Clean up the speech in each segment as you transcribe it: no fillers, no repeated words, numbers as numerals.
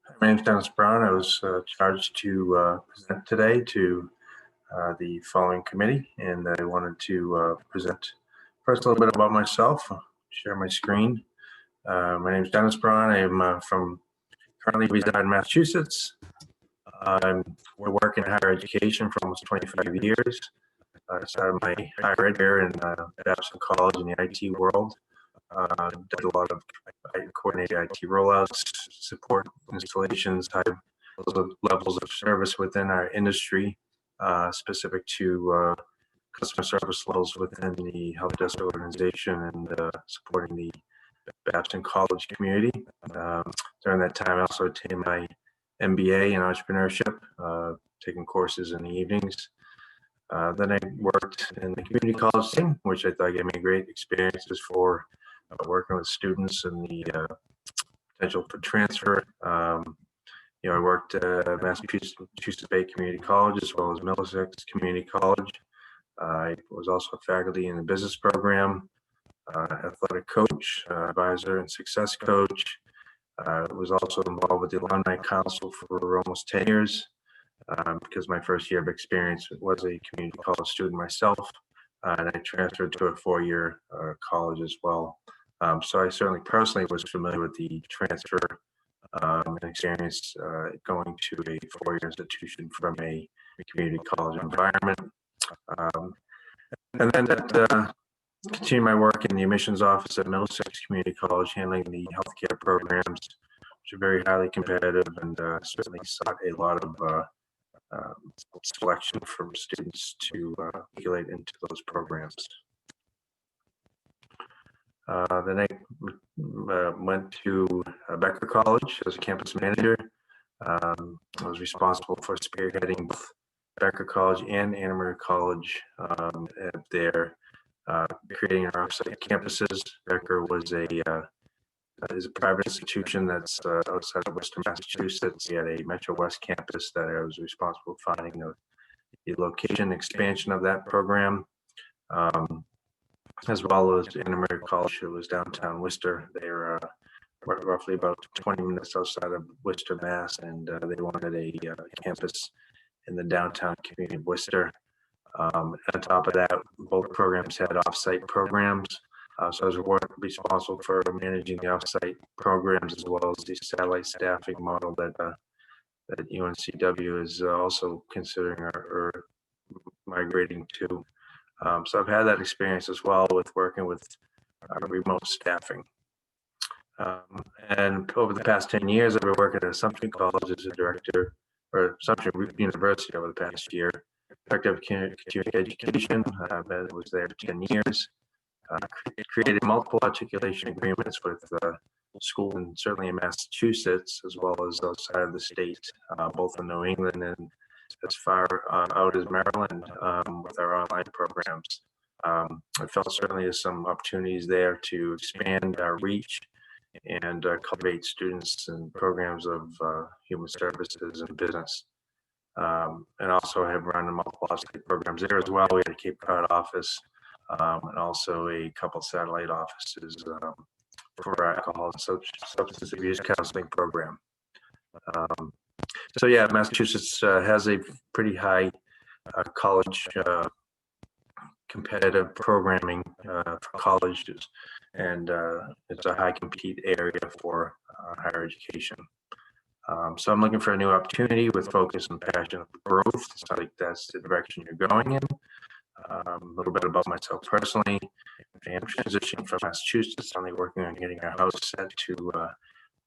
My name is Dennis Braun. I was charged to present today to the following committee, and I wanted to present first a little bit about myself, share my screen. My name is Dennis Braun. I am currently reside in Massachusetts. We work in higher education for almost 25 years. I started my higher ed career in Babson College in the IT world. Did a lot of coordinated IT rollouts, support installations, high levels of service within our industry, specific to customer service levels within the help desk organization and supporting the Babson College community. During that time, I also attained my MBA in entrepreneurship, taking courses in the evenings. Then I worked in the community college thing, which I thought gave me great experiences for working with students and the potential for transfer. I worked at Massachusetts Bay Community College as well as Middlesex Community College. I was also a faculty in the business program, athletic coach, advisor, and success coach. I was also involved with the Alumni Council for almost 10 years because my first year of experience was a community college student myself, and I transferred to a four-year college as well. So I certainly personally was familiar with the transfer and experience going to a four-year institution from a community college environment. And then that continued my work in the admissions office at Middlesex Community College, handling the healthcare programs, which are very highly competitive and certainly sought a lot of selection from students to matriculate into those programs. Then I went to Becker College as a campus manager. I was responsible for spearheading both Becker College and Anna Maria College at their creating our offsite campuses. Becker is a private institution that's outside of Western Massachusetts. He had a Metro West campus that I was responsible for finding the location expansion of that program. As well as Anna Maria College, who was downtown Worcester. They're roughly about 20 minutes outside of Worcester, Mass, and they wanted a campus in the downtown community of Worcester. On top of that, both programs had offsite programs. So I was responsible for managing the offsite programs as well as the satellite staffing model that UNCW is also considering or migrating to. So I've had that experience as well with working with remote staffing. And over the past 10 years, I've been working at Assumption College as a director, or Assumption University over the past year, director of continuing education. I was there for 10 years. Created multiple articulation agreements with schools, and certainly in Massachusetts, as well as outside of the state, both in New England and as far out as Maryland with our online programs. I felt certainly there's some opportunities there to expand our reach and cultivate students and programs of human services and business. And also have run multiple offsite programs there as well. We had a Cape Cod office and also a couple satellite offices for our alcohol and substance abuse counseling program. So yeah, Massachusetts has a pretty high college competitive programming for colleges, and it's a high compete area for higher education. So I'm looking for a new opportunity with focus and passion of growth. So I think that's the direction you're going in. A little bit about myself personally. I am transitioning from Massachusetts, only working on getting our house set to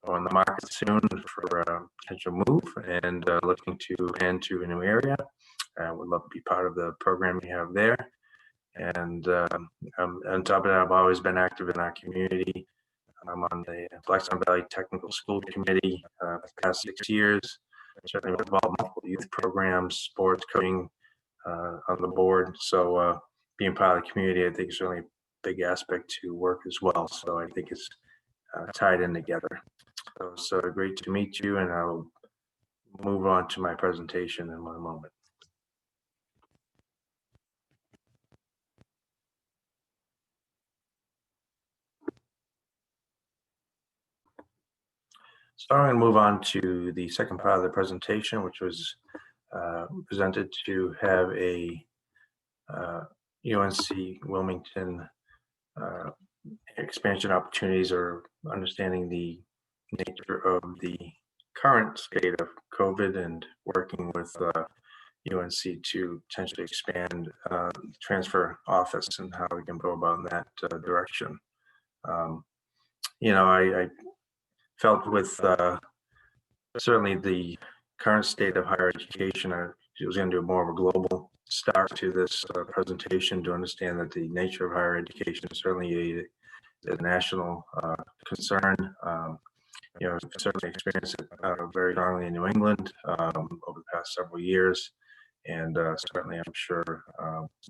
go on the market soon for a potential move, and looking to expand to a new area. Would love to be part of the program we have there. And on top of that, I've always been active in our community. I'm on the Blackstone Valley Technical School Committee for the past 6 years. Certainly involved in multiple youth programs, sports, coaching on the board. So being part of the community, I think is really a big aspect to work as well. So I think it's tied in together. So great to meet you, and I'll move on to my presentation in one moment. So I'm going to move on to the second part of the presentation, which was presented to have a UNC Wilmington expansion opportunities, or understanding the nature of the current state of COVID and working with UNC to potentially expand the transfer office and how we can go about in that direction. I felt with certainly the current state of higher education, I was going to do more of a global start to this presentation to understand that the nature of higher education is certainly a national concern. Certainly experienced it very strongly in New England over the past several years. And certainly, I'm sure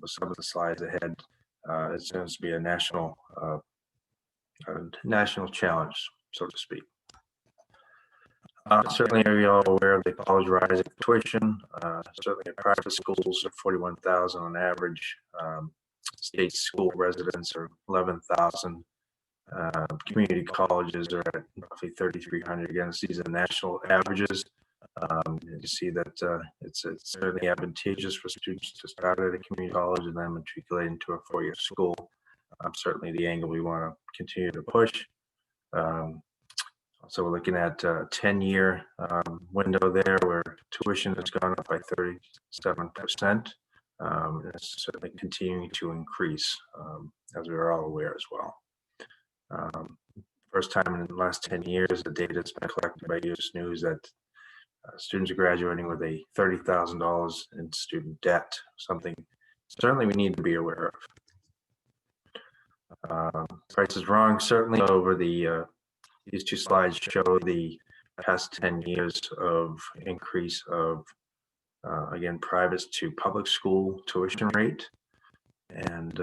with some of the slides ahead, it's going to be a national challenge, so to speak. Certainly, are you all aware of the college rising tuition? Certainly, in private schools are 41,000 on average. State school residents are 11,000. Community colleges are at roughly 3,300. Again, these are national averages. You see that it's certainly advantageous for students to start at a community college and then matriculate into a four-year school. Certainly the angle we want to continue to push. So we're looking at a 10-year window there where tuition has gone up by 37%. It's certainly continuing to increase, as we are all aware as well. First time in the last 10 years, the data has been collected by U.S. News that students are graduating with a $30,000 in student debt, something certainly we need to be aware of. Price is wrong. Certainly over these two slides show the past 10 years of increase of, again, private to public school tuition rate. And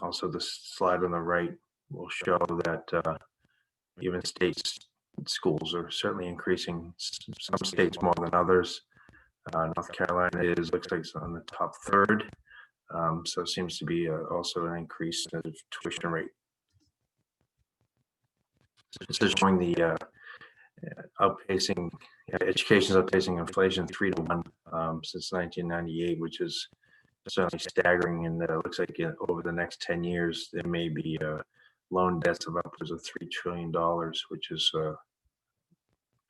also the slide on the right will show that even state schools are certainly increasing, some states more than others. North Carolina looks like it's on the top third. So it seems to be also an increase in the tuition rate. This is showing the outpacing, education is outpacing inflation 3-to-1 since 1998, which is certainly staggering. And it looks like over the next 10 years, there may be loan debts of upwards of $3 trillion, which is an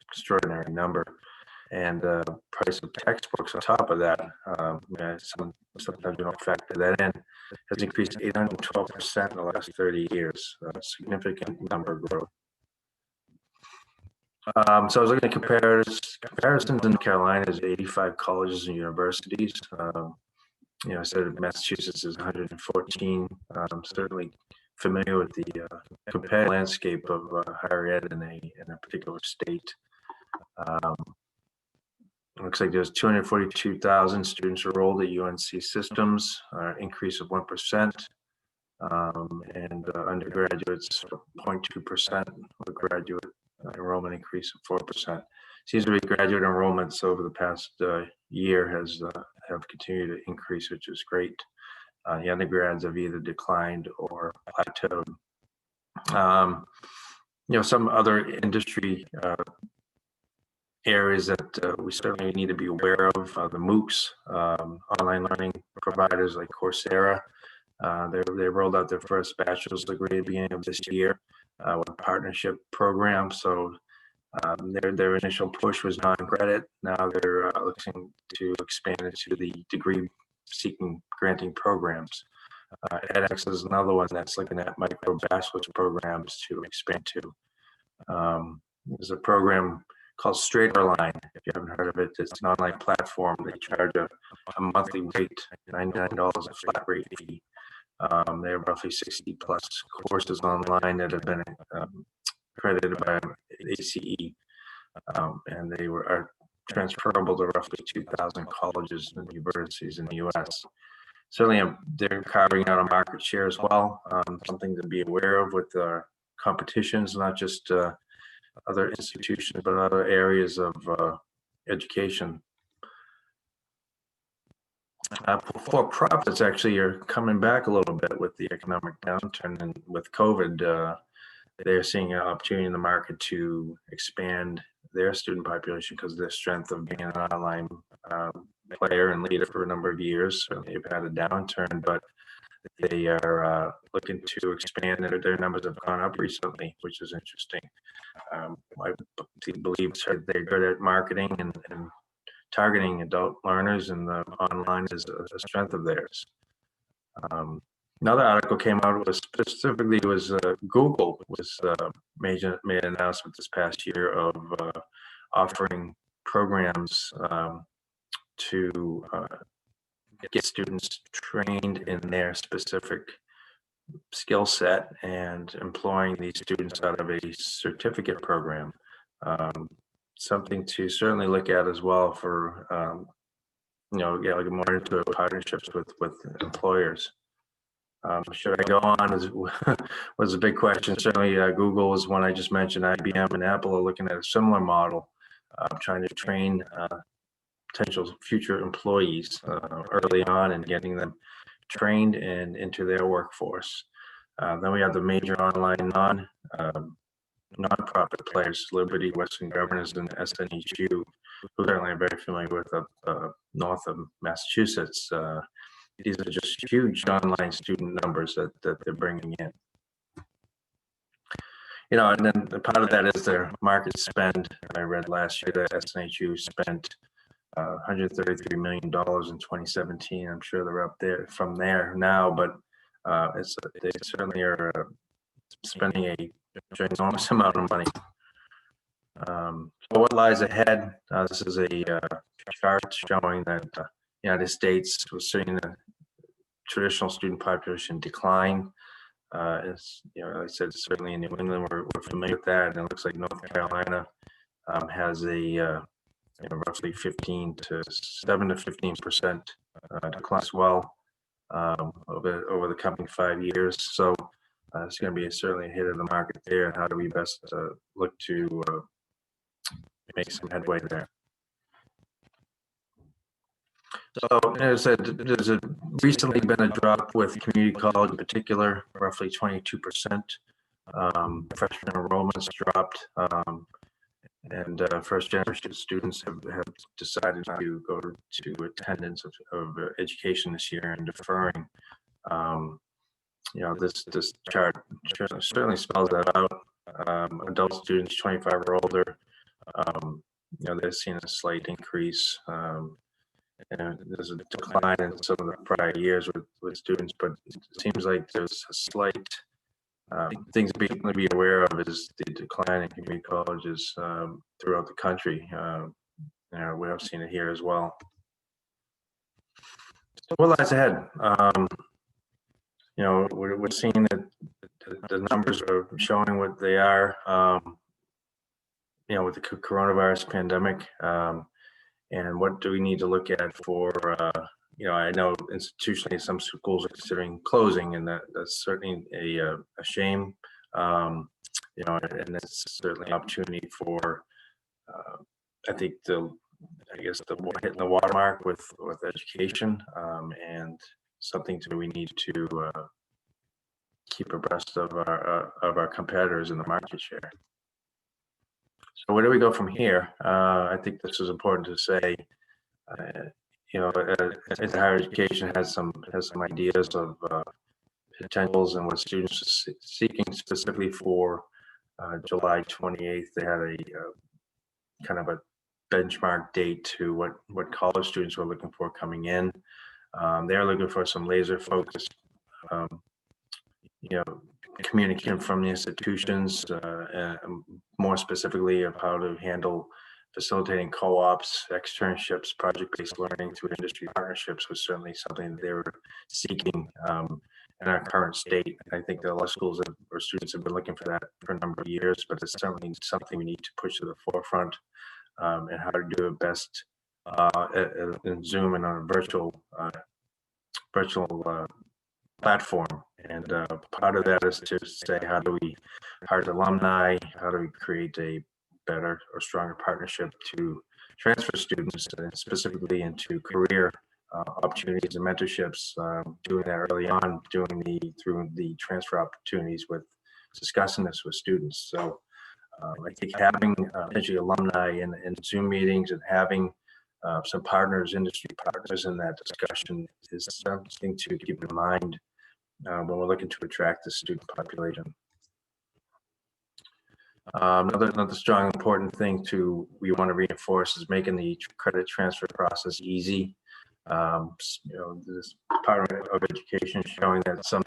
extraordinary number. And price of textbooks on top of that, sometimes we don't factor that in, has increased 812% in the last 30 years, a significant number growth. So I was looking at comparisons in Carolina's 85 colleges and universities. I said Massachusetts is 114. Certainly familiar with the competitive landscape of higher ed in a particular state. Looks like there's 242,000 students enrolled at UNC systems, increase of 1%, and undergraduates 0.2%, with graduate enrollment increase of 4%. Seems to be graduate enrollments over the past year have continued to increase, which is great. The undergrads have either declined or plateaued. Some other industry areas that we certainly need to be aware of, the MOOCs, online learning providers like Coursera. They rolled out their first bachelor's degree at the beginning of this year with a partnership program. So their initial push was non-credit. Now they're looking to expand it to the degree-seeking granting programs. edX is another one that's looking at micro bachelor's programs to expand to. There's a program called Straighterline. If you haven't heard of it, it's an online platform. They charge a monthly rate, $99 a flat rate fee. They have roughly 60 plus courses online that have been accredited by ACE, and they are transferable to roughly 2,000 colleges and universities in the U.S. Certainly, they're carving out a market share as well. Something to be aware of with competitions, not just other institutions, but other areas of education. For-profits actually are coming back a little bit with the economic downturn and with COVID. they're seeing an opportunity in the market to expand their student population because of their strength of being an online player and leader for a number of years. So they've had a downturn, but they are looking to expand, and their numbers have gone up recently, which is interesting. I believe they're good at marketing and targeting adult learners, and the online is a strength of theirs. Another article came out was specifically Google was made an announcement this past year of offering programs to get students trained in their specific skill set and employing these students out of a certificate program. Something to certainly look at as well for like more into partnerships with employers. Should I go on? Was a big question. Certainly, Google is one I just mentioned. IBM and Apple are looking at a similar model, trying to train potential future employees early on and getting them trained and into their workforce. Then we have the major online nonprofit players, Liberty, Western Governors, and SNHU, who certainly are very familiar with north of Massachusetts. These are just huge online student numbers that they're bringing in. And then part of that is their market spend. I read last year that SNHU spent $133 million in 2017. I'm sure they're up there from there now, but they certainly are spending a enormous amount of money. So what lies ahead? This is a chart showing that the United States was seeing the traditional student population decline. As like I said, certainly in New England, we're familiar with that, and it looks like North Carolina has a roughly 7 to 15% decline as well over the coming 5 years. So it's going to be certainly a hit of the market there. And how do we best look to make some headway there? So as I said, there's recently been a drop with community college in particular, roughly 22%. Freshman enrollments dropped, and first generation students have decided to go to attendance of education this year and deferring. This chart certainly spells that out. Adult students 25 or older, they're seeing a slight increase. And there's a decline in some of the prior years with students, but it seems like there's a slight things to be aware of is the decline in community colleges throughout the country. We have seen it here as well. So what lies ahead? We're seeing that the numbers are showing what they are. With the coronavirus pandemic. And what do we need to look at for, I know institutionally some schools are considering closing, and that's certainly a shame, and it's certainly an opportunity for, I think, hitting the watermark with education, and something that we need to keep abreast of our competitors in the market share. So where do we go from here? I think this is important to say. Higher education has some ideas of potentials and what students are seeking specifically for July 28th. They had a kind of a benchmark date to what college students were looking for coming in. They're looking for some laser focused, communication from the institutions, more specifically of how to handle facilitating co-ops, externships, project-based learning through industry partnerships was certainly something that they were seeking in our current state. I think that a lot of schools or students have been looking for that for a number of years, but it's certainly something we need to push to the forefront, and how to do it best in Zoom and on a virtual platform. And part of that is to say, how do we hire alumni? How do we create a better or stronger partnership to transfer students, specifically into career opportunities and mentorships, doing that early on, through the transfer opportunities with discussing this with students. So I think having potentially alumni in Zoom meetings and having some partners, industry partners in that discussion is something to keep in mind when we're looking to attract the student population. Another strong important thing we want to reinforce is making the credit transfer process easy. This Department of Education is showing that some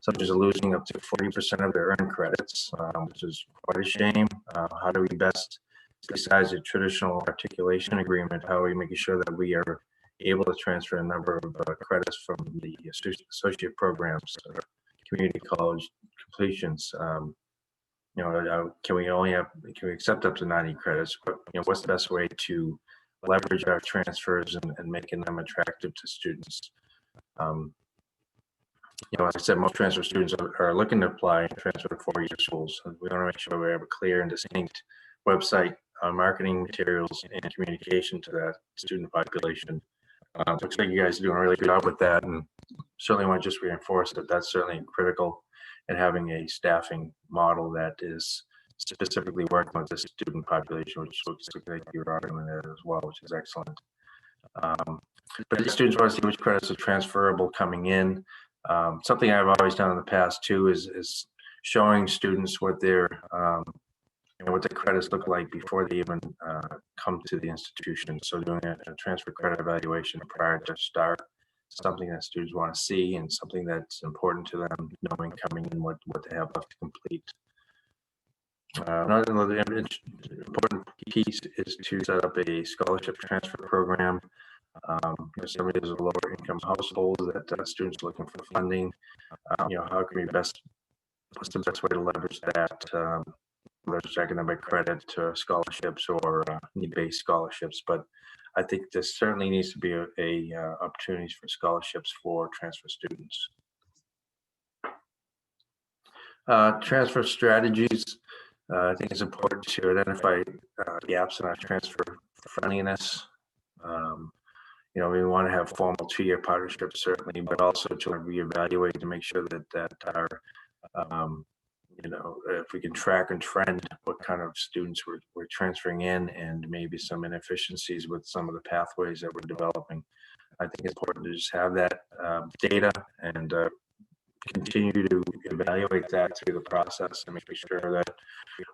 students are losing up to 40% of their earned credits, which is quite a shame. How do we best, besides a traditional articulation agreement, how are we making sure that we are able to transfer a number of credits from the associate programs, community college completions? Can we accept up to 90 credits? But, what's the best way to leverage our transfers and making them attractive to students? As I said, most transfer students are looking to apply and transfer to four-year schools. And we want to make sure we have a clear and distinct website, marketing materials, and communication to that student population. Looks like you guys are doing a really good job with that, and certainly want to just reinforce that that's certainly critical in having a staffing model that is specifically working with the student population, which looks like you're arguing there as well, which is excellent. But the students want to see which credits are transferable coming in. Something I've always done in the past too is showing students what their what the credits look like before they even come to the institution. So doing a transfer credit evaluation prior to start, something that students want to see and something that's important to them, knowing coming in what they have left to complete. Another important piece is to set up a scholarship transfer program. Some of these are lower income households that students are looking for funding. How can we what's the best way to leverage that, leverage academic credit to scholarships or need-based scholarships? But I think there certainly needs to be a opportunities for scholarships for transfer students. Transfer strategies. I think it's important to identify gaps in our transfer friendliness. We want to have formal 2-year partnerships, certainly, but also to reevaluate to make sure that our, if we can track and trend what kind of students we're transferring in and maybe some inefficiencies with some of the pathways that we're developing. I think it's important to just have that data and continue to evaluate that through the process and making sure that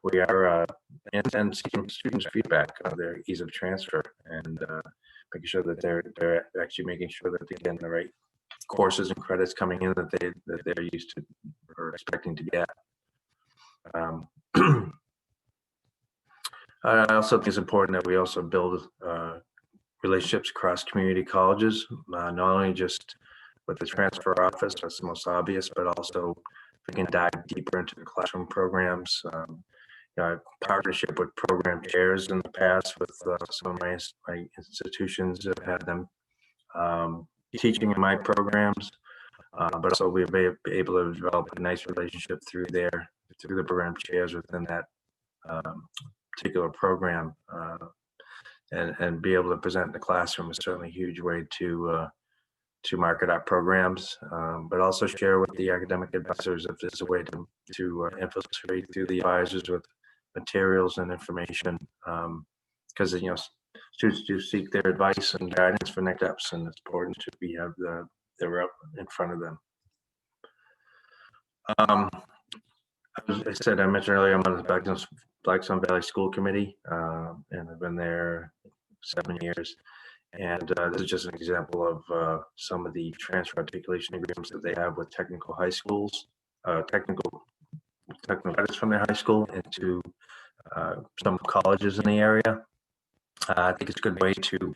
we are and seeking students' feedback on their ease of transfer and making sure that they're actually making sure that they're getting the right courses and credits coming in that they're used to or expecting to get. I also think it's important that we also build relationships across community colleges, not only just with the transfer office, that's the most obvious, but also we can dive deeper into the classroom programs. Partnership with program chairs in the past with some of my institutions have had them teaching in my programs, but also we've been able to develop a nice relationship through the program chairs within that particular program, and be able to present in the classroom is certainly a huge way to market our programs, but also share with the academic advisors if there's a way to infiltrate through the advisors with materials and information, because students do seek their advice and guidance for next steps, and it's important to have the route in front of them. As I mentioned earlier, I'm on the Blackstone Valley School Committee, and I've been there 7 years. And this is just an example of some of the transfer articulation agreements that they have with technical high schools, technical credits from their high school into some colleges in the area. I think it's a good way to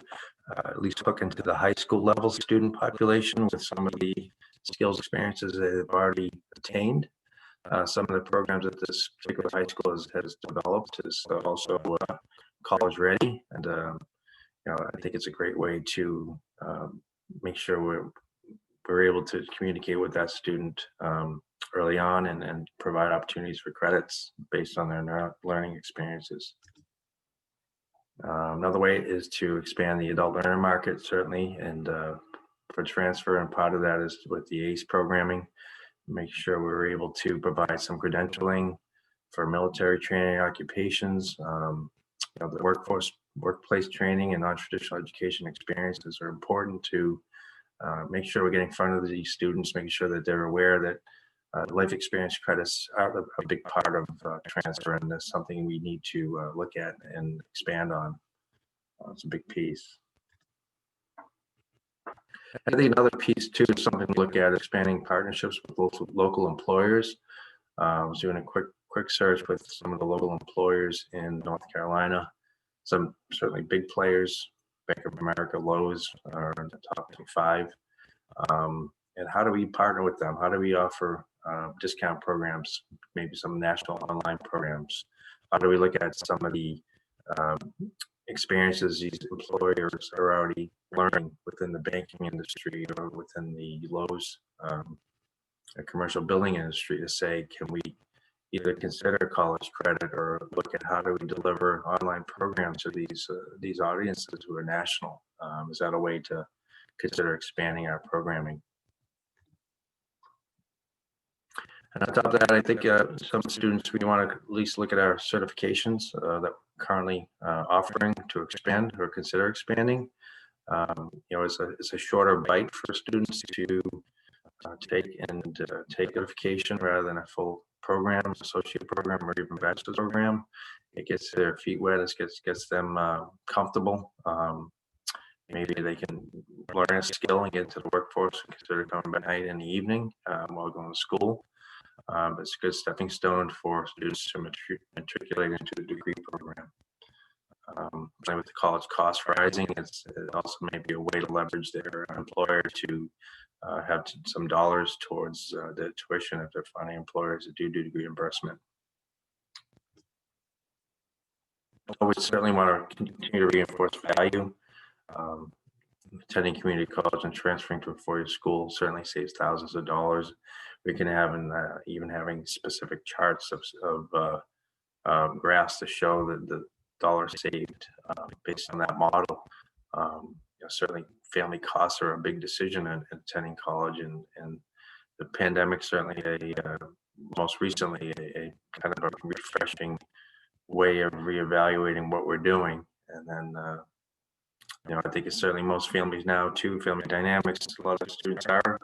at least hook into the high school level student population with some of the skills experiences they've already attained. Some of the programs that this particular high school has developed is also college ready, and I think it's a great way to make sure we're able to communicate with that student early on and provide opportunities for credits based on their learning experiences. Another way is to expand the adult learner market, certainly, and for transfer, and part of that is with the ACE programming, make sure we're able to provide some credentialing for military training occupations. The workplace training and non-traditional education experiences are important to make sure we're getting in front of these students, making sure that they're aware that life experience credits are a big part of transfer, and that's something we need to look at and expand on. It's a big piece. I think another piece too is something to look at, expanding partnerships with local employers. I was doing a quick search with some of the local employers in North Carolina. Some certainly big players, Bank of America, Lowe's are in the top 5. And how do we partner with them? How do we offer discount programs, maybe some national online programs? How do we look at some of the experiences these employers are already learning within the banking industry or within the Lowe's commercial building industry to say, can we either consider college credit or look at how do we deliver online programs to these audiences who are national? Is that a way to consider expanding our programming? And on top of that, I think some students, we want to at least look at our certifications that we're currently offering to expand or consider expanding. It's a shorter bite for students to take certification rather than a full program, associate program, or even bachelor's program. It gets their feet wet, it gets them comfortable. Maybe they can learn a skill and get into the workforce and consider coming back night in the evening while going to school. It's a good stepping stone for students to matriculate into the degree program. With the college costs rising, it also may be a way to leverage their employer to have some dollars towards the tuition if they're finding employers that do degree reimbursement. We certainly want to continue to reinforce value. Attending community college and transferring to a four-year school certainly saves thousands of dollars. We can have even having specific charts of graphs to show that the dollars saved based on that model. Certainly family costs are a big decision in attending college, and the pandemic certainly most recently a kind of a refreshing way of reevaluating what we're doing. And then I think it's certainly most families now too, family dynamics, a lot of students are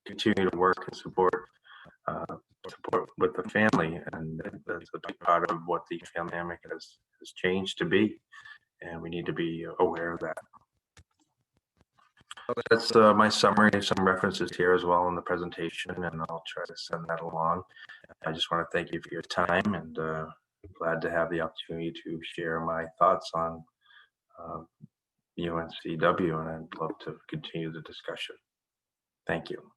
continue to work and support with the family, and that's a big part of what the family dynamic has changed to be, and we need to be aware of that. That's my summary, some references here as well in the presentation, and I'll try to send that along. I just want to thank you for your time, and glad to have the opportunity to share my thoughts on UNCW, and I'd love to continue the discussion. Thank you.